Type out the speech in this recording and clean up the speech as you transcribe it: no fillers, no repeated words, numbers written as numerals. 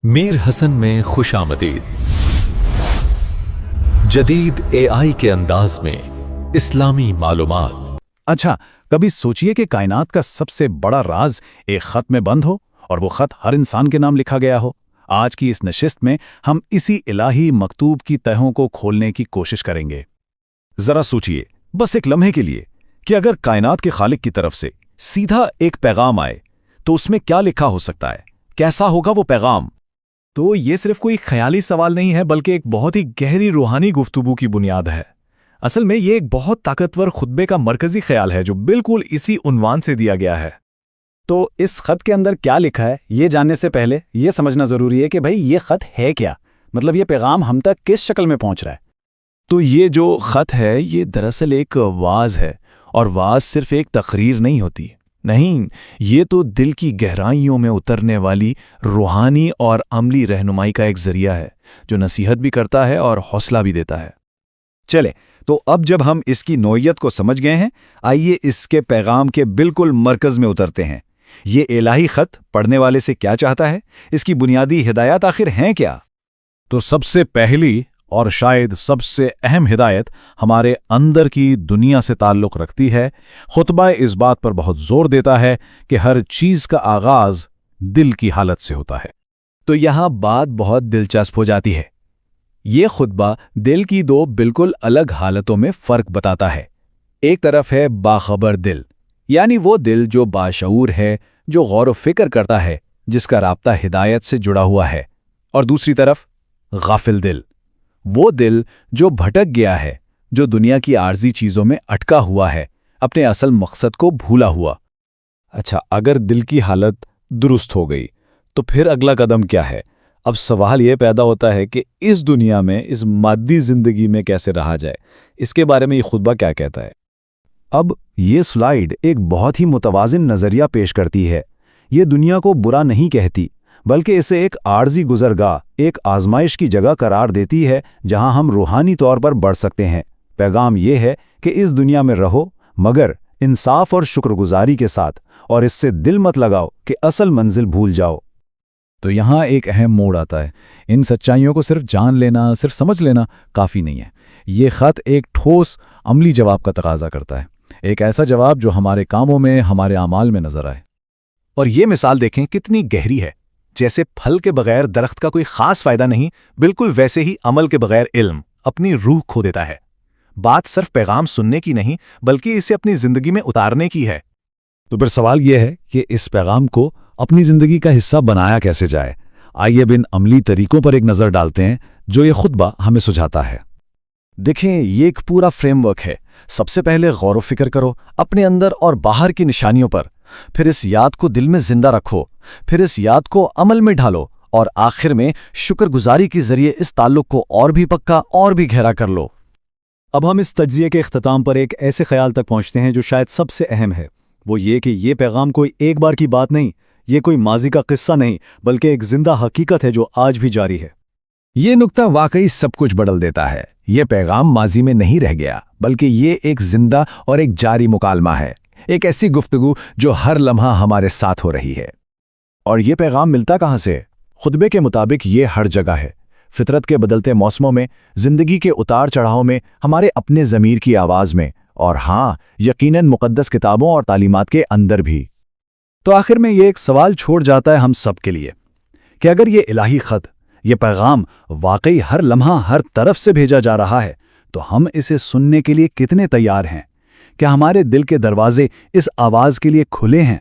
میر حسن میں خوش آمدید۔ جدید AI کے انداز میں اسلامی معلومات۔ اچھا، کبھی سوچئے کہ کائنات کا سب سے بڑا راز ایک خط میں بند ہو اور وہ خط ہر انسان کے نام لکھا گیا ہو۔ آج کی اس نشست میں ہم اسی الہی مکتوب کی تہوں کو کھولنے کی کوشش کریں گے۔ ذرا سوچئے، بس ایک لمحے کے لیے، کہ اگر کائنات کے خالق کی طرف سے سیدھا ایک پیغام آئے تو اس میں کیا لکھا ہو سکتا ہے؟ کیسا ہوگا وہ پیغام؟ تو یہ صرف کوئی خیالی سوال نہیں ہے، بلکہ ایک بہت ہی گہری روحانی گفتگو کی بنیاد ہے۔ اصل میں یہ ایک بہت طاقتور خطبے کا مرکزی خیال ہے جو بالکل اسی عنوان سے دیا گیا ہے۔ تو اس خط کے اندر کیا لکھا ہے، یہ جاننے سے پہلے یہ سمجھنا ضروری ہے کہ بھئی یہ خط ہے کیا، مطلب یہ پیغام ہم تک کس شکل میں پہنچ رہا ہے۔ تو یہ جو خط ہے یہ دراصل ایک واعظ ہے، اور واعظ صرف ایک تقریر نہیں ہوتی، نہیں، یہ تو دل کی گہرائیوں میں اترنے والی روحانی اور عملی رہنمائی کا ایک ذریعہ ہے جو نصیحت بھی کرتا ہے اور حوصلہ بھی دیتا ہے۔ چلے، تو اب جب ہم اس کی نوعیت کو سمجھ گئے ہیں، آئیے اس کے پیغام کے بالکل مرکز میں اترتے ہیں۔ یہ الہی خط پڑھنے والے سے کیا چاہتا ہے؟ اس کی بنیادی ہدایات آخر ہیں کیا؟ تو سب سے پہلی اور شاید سب سے اہم ہدایت ہمارے اندر کی دنیا سے تعلق رکھتی ہے۔ خطبہ اس بات پر بہت زور دیتا ہے کہ ہر چیز کا آغاز دل کی حالت سے ہوتا ہے۔ تو یہاں بات بہت دلچسپ ہو جاتی ہے۔ یہ خطبہ دل کی دو بالکل الگ حالتوں میں فرق بتاتا ہے۔ ایک طرف ہے باخبر دل، یعنی وہ دل جو باشعور ہے، جو غور و فکر کرتا ہے، جس کا رابطہ ہدایت سے جڑا ہوا ہے، اور دوسری طرف غافل دل، وہ دل جو بھٹک گیا ہے، جو دنیا کی عارضی چیزوں میں اٹکا ہوا ہے، اپنے اصل مقصد کو بھولا ہوا۔ اچھا، اگر دل کی حالت درست ہو گئی تو پھر اگلا قدم کیا ہے؟ اب سوال یہ پیدا ہوتا ہے کہ اس دنیا میں، اس مادی زندگی میں کیسے رہا جائے؟ اس کے بارے میں یہ خطبہ کیا کہتا ہے؟ اب یہ سلائیڈ ایک بہت ہی متوازن نظریہ پیش کرتی ہے۔ یہ دنیا کو برا نہیں کہتی، بلکہ اسے ایک عارضی گزرگاہ، ایک آزمائش کی جگہ قرار دیتی ہے جہاں ہم روحانی طور پر بڑھ سکتے ہیں۔ پیغام یہ ہے کہ اس دنیا میں رہو، مگر انصاف اور شکر گزاری کے ساتھ، اور اس سے دل مت لگاؤ کہ اصل منزل بھول جاؤ۔ تو یہاں ایک اہم موڑ آتا ہے۔ ان سچائیوں کو صرف جان لینا، صرف سمجھ لینا کافی نہیں ہے۔ یہ خط ایک ٹھوس عملی جواب کا تقاضا کرتا ہے، ایک ایسا جواب جو ہمارے کاموں میں، ہمارے اعمال میں نظر آئے۔ اور یہ مثال دیکھیں کتنی گہری ہے۔ جیسے پھل کے بغیر درخت کا کوئی خاص فائدہ نہیں، بالکل ویسے ہی عمل کے بغیر علم اپنی روح کھو دیتا ہے۔ بات صرف پیغام سننے کی نہیں، بلکہ اسے اپنی زندگی میں اتارنے کی ہے۔ تو پھر سوال یہ ہے کہ اس پیغام کو اپنی زندگی کا حصہ بنایا کیسے جائے؟ آئیے اب ان عملی طریقوں پر ایک نظر ڈالتے ہیں جو یہ خطبہ ہمیں سجھاتا ہے۔ دیکھیں، یہ ایک پورا فریم ورک ہے۔ سب سے پہلے غور و فکر کرو اپنے اندر اور باہر کی نشانیوں پر، پھر اس یاد کو دل میں زندہ رکھو، پھر اس یاد کو عمل میں ڈھالو، اور آخر میں شکر گزاری کے ذریعے اس تعلق کو اور بھی پکا اور بھی گہرا کر لو۔ اب ہم اس تجزیے کے اختتام پر ایک ایسے خیال تک پہنچتے ہیں جو شاید سب سے اہم ہے، وہ یہ کہ یہ پیغام کوئی ایک بار کی بات نہیں، یہ کوئی ماضی کا قصہ نہیں، بلکہ ایک زندہ حقیقت ہے جو آج بھی جاری ہے۔ یہ نکتہ واقعی سب کچھ بدل دیتا ہے۔ یہ پیغام ماضی میں نہیں رہ گیا، بلکہ یہ ایک زندہ اور ایک جاری مکالمہ ہے، ایک ایسی گفتگو جو ہر لمحہ ہمارے ساتھ ہو رہی ہے۔ اور یہ پیغام ملتا کہاں سے؟ خطبے کے مطابق یہ ہر جگہ ہے، فطرت کے بدلتے موسموں میں، زندگی کے اتار چڑھاؤ میں، ہمارے اپنے ضمیر کی آواز میں، اور ہاں، یقیناً مقدس کتابوں اور تعلیمات کے اندر بھی۔ تو آخر میں یہ ایک سوال چھوڑ جاتا ہے ہم سب کے لیے کہ اگر یہ الہی خط، یہ پیغام واقعی ہر لمحہ ہر طرف سے بھیجا جا رہا ہے، تو ہم اسے سننے کے لیے کتنے تیار ہیں؟ کیا ہمارے دل کے دروازے اس آواز کے لیے کھلے ہیں؟